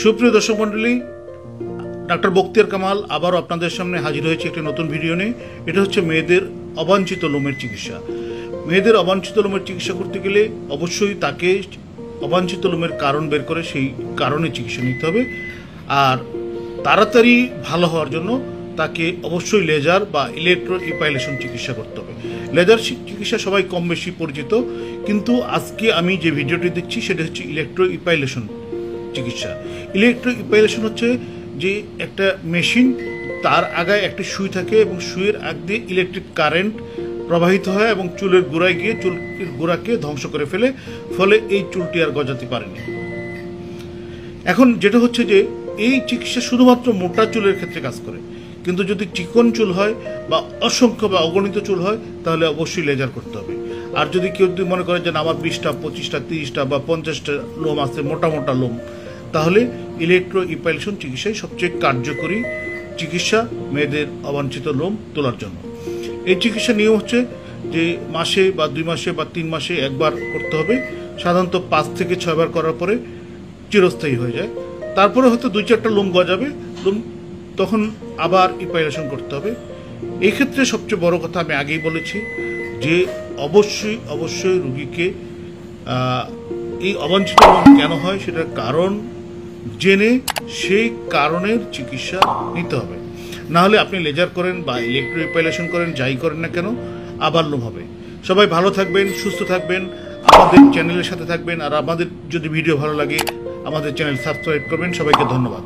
সুপ্রিয় দর্শক মণ্ডলী, ডাক্তার বখতিয়ার কামাল আবারও আপনাদের সামনে হাজির হয়েছে একটি নতুন ভিডিও নিয়ে। এটা হচ্ছে মেয়েদের অবাঞ্ছিত লোমের চিকিৎসা। মেয়েদের অবাঞ্ছিত লোমের চিকিৎসা করতে গেলে অবশ্যই তাকে অবাঞ্ছিত লোমের কারণ বের করে সেই কারণে চিকিৎসা নিতে হবে। আর তাড়াতাড়ি ভালো হওয়ার জন্য তাকে অবশ্যই লেজার বা ইলেকট্রো ইপাইলেশন চিকিৎসা করতে হবে। লেজার চিকিৎসা সবাই কম বেশি পরিচিত, কিন্তু আজকে আমি যে ভিডিওটি দেখছি সেটা হচ্ছে ইলেকট্রো ইপাইলেশন চিকিৎসা। ইলেকট্রো ইপাইলেশন হচ্ছে যে একটা মেশিন, তার আগায় একটি সুই থাকে এবং সুইয়ের আগ দিয়ে ইলেকট্রিক কারেন্ট প্রবাহিত হয় এবং চুলের গোড়ায় গিয়ে চুলের গোড়াকে ধ্বংস করে ফেলে, ফলে এই চুলটি আর গজাতে পারেনি। এখন যেটা হচ্ছে যে এই চিকিৎসা শুধুমাত্র মোটা চুলের ক্ষেত্রে কাজ করে, কিন্তু যদি চিকন চুল হয় বা অসংখ্য বা অগণিত চুল হয় তাহলে অবশ্যই লেজার করতে হবে। আর যদি কেউ মনে করে যে আমার 20টা 25টা 30টা বা 50টা লোম আছে, মোটা মোটা লোম, তাহলে ইলেকট্রো ইপাইলেশন চিকিৎসাই সবচেয়ে কার্যকরী চিকিৎসা মেয়েদের অবাঞ্ছিত লোম তোলার জন্য। এই চিকিৎসা নিয়ম হচ্ছে যে মাসে বা 2 মাসে বা 3 মাসে একবার করতে হবে। সাধারণত 5 থেকে 6 বার করার পরে চিরস্থায়ী হয়ে যায়। তারপরে হয়তো 2-4টা লোম গজাবে, তখন আবার ইপাইলেশন করতে হবে। এই ক্ষেত্রে সবচেয়ে বড় কথা আমি আগেই বলেছি যে অবশ্যই রুগীকে এই অবাঞ্ছিত লোম কেন হয় সেটার কারণ জেনে সেই কারণের চিকিৎসা নিতে হবে। না হলে আপনি লেজার করেন বা ইলেকট্রো ইপাইলেশন করেন, যাই করেন না কেন, আবার লোম হবে। সবাই ভালো থাকবেন, সুস্থ থাকবেন, আমাদের চ্যানেলের সাথে থাকবেন। আর আমাদের যদি ভিডিও ভালো লাগে আমাদের চ্যানেল সাবস্ক্রাইব করবেন। সবাইকে ধন্যবাদ।